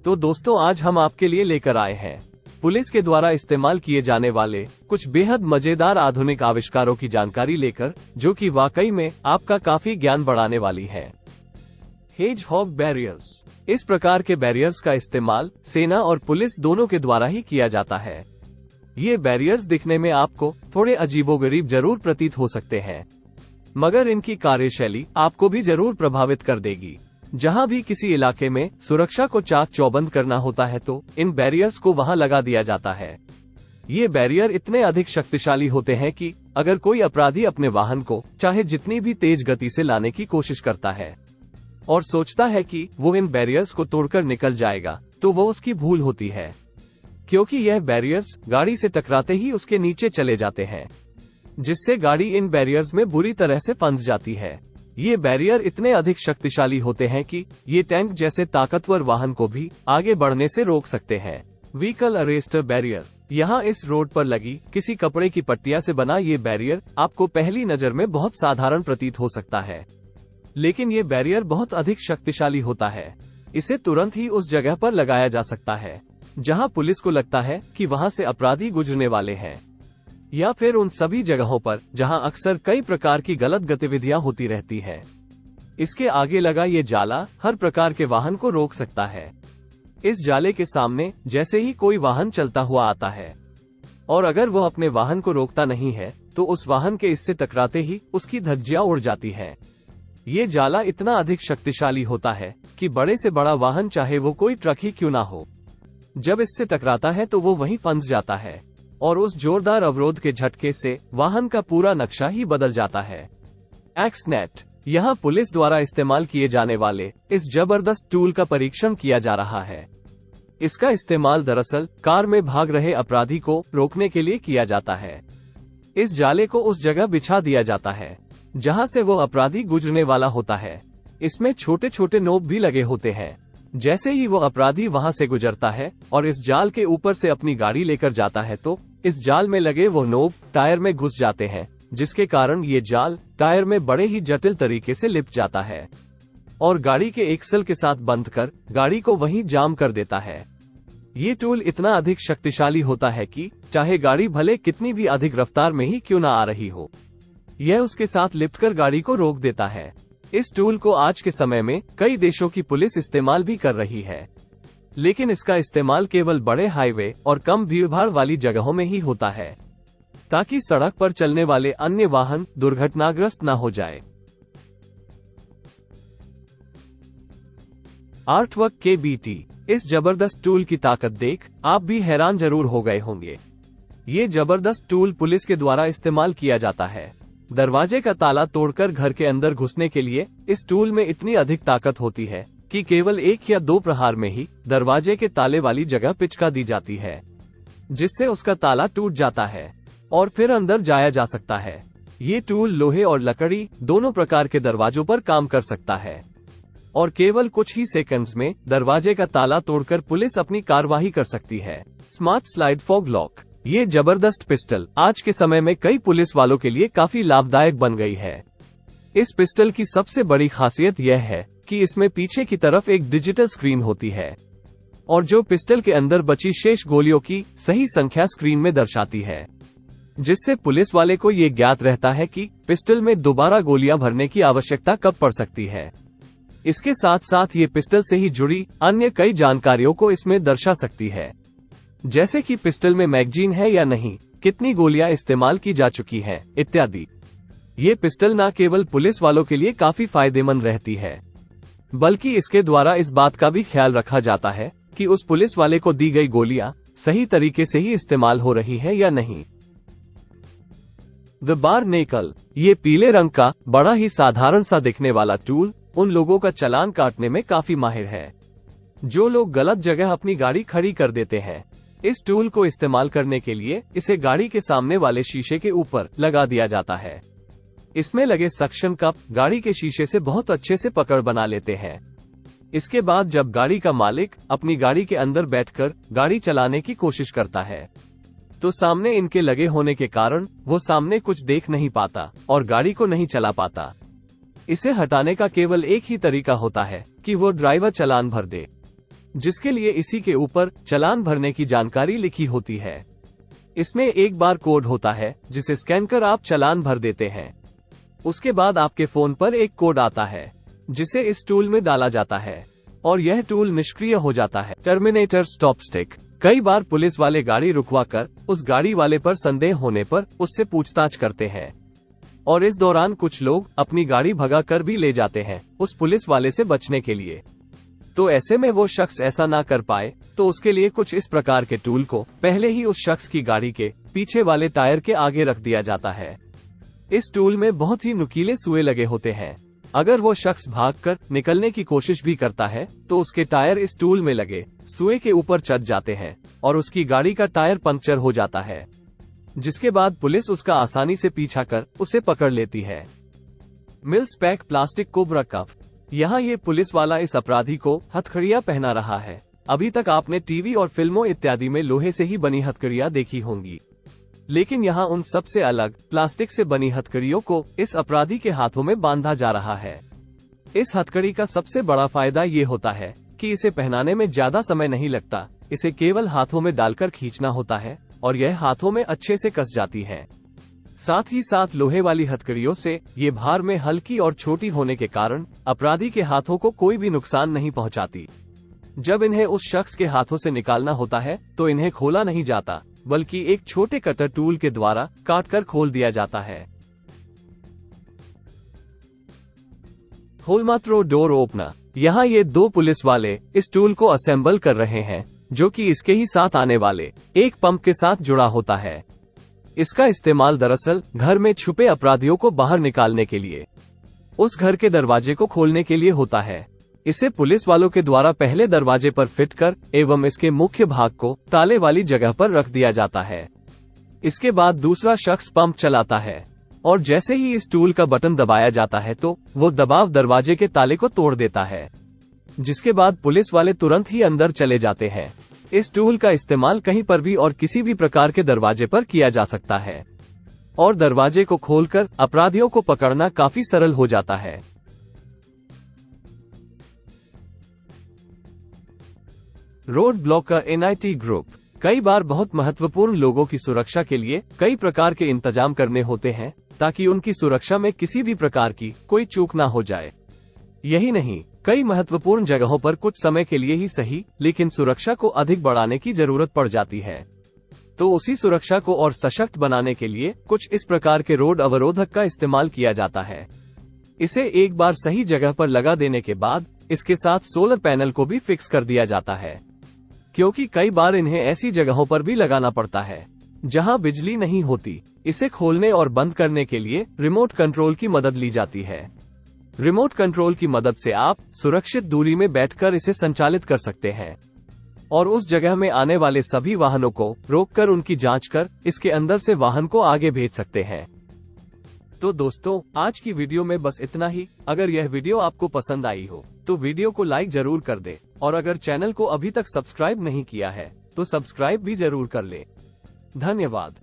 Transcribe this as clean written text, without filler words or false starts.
तो दोस्तों आज हम आपके लिए लेकर आए हैं पुलिस के द्वारा इस्तेमाल किए जाने वाले कुछ बेहद मजेदार आधुनिक आविष्कारों की जानकारी लेकर, जो कि वाकई में आपका काफी ज्ञान बढ़ाने वाली है। Hedgehog barriers. इस प्रकार के बैरियर्स का इस्तेमाल सेना और पुलिस दोनों के द्वारा ही किया जाता है। ये बैरियर्स दिखने में आपको थोड़े अजीबोगरीब जरूर प्रतीत हो सकते हैं, मगर इनकी कार्यशैली आपको भी जरूर प्रभावित कर देगी। जहां भी किसी इलाके में सुरक्षा को चाक चौबंद करना होता है तो इन बैरियर्स को वहां लगा दिया जाता है। ये बैरियर इतने अधिक शक्तिशाली होते हैं कि अगर कोई अपराधी अपने वाहन को चाहे जितनी भी तेज गति से लाने की कोशिश करता है और सोचता है कि वो इन बैरियर्स को तोड़कर निकल जाएगा, तो वो उसकी भूल होती है, क्योंकि यह बैरियर्स गाड़ी से टकराते ही उसके नीचे चले जाते हैं, जिससे गाड़ी इन बैरियर्स में बुरी तरह से फंस जाती है। ये बैरियर इतने अधिक शक्तिशाली होते हैं कि ये टैंक जैसे ताकतवर वाहन को भी आगे बढ़ने से रोक सकते हैं। Vehicle arrester barrier. यहाँ इस रोड पर लगी किसी कपड़े की पट्टिया से बना ये बैरियर आपको पहली नजर में बहुत साधारण प्रतीत हो सकता है, लेकिन ये बैरियर बहुत अधिक शक्तिशाली होता है। इसे तुरंत ही उस जगह पर लगाया जा सकता है जहाँ पुलिस को लगता है कि वहाँ से अपराधी गुजरने वाले हैं, या फिर उन सभी जगहों पर जहां अक्सर कई प्रकार की गलत गतिविधियां होती रहती है। इसके आगे लगा ये जाला हर प्रकार के वाहन को रोक सकता है। इस जाले के सामने जैसे ही कोई वाहन चलता हुआ आता है और अगर वो अपने वाहन को रोकता नहीं है तो उस वाहन के इससे टकराते ही उसकी धज्जियां उड़ जाती हैं। ये जाला इतना अधिक शक्तिशाली होता है कि बड़े से बड़ा वाहन, चाहे वो कोई ट्रक ही क्यों ना हो, जब इससे टकराता है तो वो वहीं फंस जाता है और उस जोरदार अवरोध के झटके से वाहन का पूरा नक्शा ही बदल जाता है। X net. यहाँ पुलिस द्वारा इस्तेमाल किए जाने वाले इस जबरदस्त टूल का परीक्षण किया जा रहा है। इसका इस्तेमाल दरअसल कार में भाग रहे अपराधी को रोकने के लिए किया जाता है। इस जाले को उस जगह बिछा दिया जाता है जहाँ से वो अपराधी गुजरने वाला होता है। इसमें छोटे छोटे नोब भी लगे होते हैं। जैसे ही वो अपराधी वहां से गुजरता है और इस जाल के ऊपर से अपनी गाड़ी लेकर जाता है तो इस जाल में लगे वो नोब टायर में घुस जाते हैं, जिसके कारण ये जाल टायर में बड़े ही जटिल तरीके से लिपट जाता है और गाड़ी के एक्सल के साथ बंध कर गाड़ी को वहीं जाम कर देता है। ये टूल इतना अधिक शक्तिशाली होता है कि चाहे गाड़ी भले कितनी भी अधिक रफ्तार में ही क्यों न आ रही हो, यह उसके साथ लिपटकर गाड़ी को रोक देता है। इस टूल को आज के समय में कई देशों की पुलिस इस्तेमाल भी कर रही है, लेकिन इसका इस्तेमाल केवल बड़े हाईवे और कम भीड़भाड़ वाली जगहों में ही होता है, ताकि सड़क पर चलने वाले अन्य वाहन दुर्घटनाग्रस्त न हो जाए। Artwork KBT। इस जबरदस्त टूल की ताकत देख आप भी हैरान जरूर हो गए होंगे। ये जबरदस्त टूल पुलिस के द्वारा इस्तेमाल किया जाता है। दरवाजे का ताला तोड़कर घर के अंदर घुसने के लिए इस टूल में इतनी अधिक ताकत होती है कि केवल 1 या 2 प्रहार में ही दरवाजे के ताले वाली जगह पिचका दी जाती है, जिससे उसका ताला टूट जाता है और फिर अंदर जाया जा सकता है। ये टूल लोहे और लकड़ी दोनों प्रकार के दरवाजों पर काम कर सकता है और केवल कुछ ही सेकंड्स में दरवाजे का ताला तोड़कर पुलिस अपनी कार्यवाही कर सकती है। Smart slide fog lock. ये जबरदस्त पिस्टल आज के समय में कई पुलिस वालों के लिए काफी लाभदायक बन गई है। इस पिस्टल की सबसे बड़ी खासियत यह है कि इसमें पीछे की तरफ एक डिजिटल स्क्रीन होती है और जो पिस्टल के अंदर बची शेष गोलियों की सही संख्या स्क्रीन में दर्शाती है, जिससे पुलिस वाले को ये ज्ञात रहता है कि पिस्टल में दोबारा गोलियां भरने की आवश्यकता कब पड़ सकती है। इसके साथ साथ ये पिस्टल से ही जुड़ी अन्य कई जानकारियों को इसमें दर्शा सकती है, जैसे कि पिस्टल में मैगजीन है या नहीं, कितनी गोलियां इस्तेमाल की जा चुकी हैं, इत्यादि। ये पिस्टल न केवल पुलिस वालों के लिए काफी फायदेमंद रहती है, बल्कि इसके द्वारा इस बात का भी ख्याल रखा जाता है कि उस पुलिस वाले को दी गई गोलियां सही तरीके से ही इस्तेमाल हो रही है या नहीं। द बारनेकल। ये पीले रंग का बड़ा ही साधारण सा दिखने वाला टूल उन लोगों का चालान काटने में काफी माहिर है, जो लोग गलत जगह अपनी गाड़ी खड़ी कर देते हैं। इस टूल को इस्तेमाल करने के लिए इसे गाड़ी के सामने वाले शीशे के ऊपर लगा दिया जाता है। इसमें लगे सक्शन कप गाड़ी के शीशे से बहुत अच्छे से पकड़ बना लेते हैं। इसके बाद जब गाड़ी का मालिक अपनी गाड़ी के अंदर बैठकर गाड़ी चलाने की कोशिश करता है तो सामने इनके लगे होने के कारण वो सामने कुछ देख नहीं पाता और गाड़ी को नहीं चला पाता। इसे हटाने का केवल एक ही तरीका होता है कि वो ड्राइवर चालान भर दे। जिसके लिए इसी के ऊपर चालान भरने की जानकारी लिखी होती है। इसमें एक बार कोड होता है जिसे स्कैन कर आप चालान भर देते हैं। उसके बाद आपके फोन पर एक कोड आता है जिसे इस टूल में डाला जाता है और यह टूल निष्क्रिय हो जाता है। Terminator stop stick. कई बार पुलिस वाले गाड़ी रुकवा कर उस गाड़ी वाले पर संदेह होने पर उससे पूछताछ करते हैं और इस दौरान कुछ लोग अपनी गाड़ी भगा कर भी ले जाते हैं उस पुलिस वाले से बचने के लिए। तो ऐसे में वो शख्स ऐसा ना कर पाए तो उसके लिए कुछ इस प्रकार के टूल को पहले ही उस शख्स की गाड़ी के पीछे वाले टायर के आगे रख दिया जाता है। इस टूल में बहुत ही नुकीले सुए लगे होते हैं। अगर वो शख्स भागकर निकलने की कोशिश भी करता है तो उसके टायर इस टूल में लगे सुए के ऊपर चढ़ जाते हैं और उसकी गाड़ी का टायर पंक्चर हो जाता है, जिसके बाद पुलिस उसका आसानी से पीछा कर उसे पकड़ लेती है। मिल्स पैक प्लास्टिक कोबरा कफ। यहाँ ये पुलिस वाला इस अपराधी को हथकड़ियाँ पहना रहा है। अभी तक आपने टीवी और फिल्मों इत्यादि में लोहे से ही बनी हथकड़ियाँ देखी होंगी, लेकिन यहाँ उन सब से अलग प्लास्टिक से बनी हथकड़ियों को इस अपराधी के हाथों में बांधा जा रहा है। इस हथकड़ी का सबसे बड़ा फायदा ये होता है कि इसे पहनाने में ज्यादा समय नहीं लगता। इसे केवल हाथों में डालकर खींचना होता है और यह हाथों में अच्छे से कस जाती है। साथ ही साथ लोहे वाली हथकड़ियों से ये भार में हल्की और छोटी होने के कारण अपराधी के हाथों को कोई भी नुकसान नहीं पहुंचाती। जब इन्हें उस शख्स के हाथों से निकालना होता है तो इन्हें खोला नहीं जाता, बल्कि एक छोटे कटर टूल के द्वारा काटकर खोल दिया जाता है। होलमात्रो डोर ओपनर। यहाँ ये दो पुलिस वाले इस टूल को असेंबल कर रहे हैं, जो कि इसके ही साथ आने वाले एक पंप के साथ जुड़ा होता है। इसका इस्तेमाल दरअसल घर में छुपे अपराधियों को बाहर निकालने के लिए, उस घर के दरवाजे को खोलने के लिए होता है। इसे पुलिस वालों के द्वारा पहले दरवाजे पर फिट कर एवं इसके मुख्य भाग को ताले वाली जगह पर रख दिया जाता है। इसके बाद दूसरा शख्स पंप चलाता है और जैसे ही इस टूल का बटन दबाया जाता है तो वो दबाव दरवाजे के ताले को तोड़ देता है, जिसके बाद पुलिस वाले तुरंत ही अंदर चले जाते हैं। इस टूल का इस्तेमाल कहीं पर भी और किसी भी प्रकार के दरवाजे पर किया जा सकता है और दरवाजे को खोलकर अपराधियों को पकड़ना काफी सरल हो जाता है। Road blocker NIT group. कई बार बहुत महत्वपूर्ण लोगों की सुरक्षा के लिए कई प्रकार के इंतजाम करने होते हैं ताकि उनकी सुरक्षा में किसी भी प्रकार की कोई चूक ना हो जाए। यही नहीं, कई महत्वपूर्ण जगहों पर कुछ समय के लिए ही सही लेकिन सुरक्षा को अधिक बढ़ाने की जरूरत पड़ जाती है। तो उसी सुरक्षा को और सशक्त बनाने के लिए कुछ इस प्रकार के रोड अवरोधक का इस्तेमाल किया जाता है। इसे एक बार सही जगह पर लगा देने के बाद इसके साथ सोलर पैनल को भी फिक्स कर दिया जाता है, क्योंकि कई बार इन्हें ऐसी जगहों पर भी लगाना पड़ता है जहां बिजली नहीं होती। इसे खोलने और बंद करने के लिए रिमोट कंट्रोल की मदद ली जाती है। रिमोट कंट्रोल की मदद से आप सुरक्षित दूरी में बैठकर इसे संचालित कर सकते हैं और उस जगह में आने वाले सभी वाहनों को रोककर उनकी जांच कर इसके अंदर से वाहन को आगे भेज सकते हैं। तो दोस्तों, आज की वीडियो में बस इतना ही। अगर यह वीडियो आपको पसंद आई हो तो वीडियो को लाइक जरूर कर दे और अगर चैनल को अभी तक सब्सक्राइब नहीं किया है तो सब्सक्राइब भी जरूर कर ले। धन्यवाद।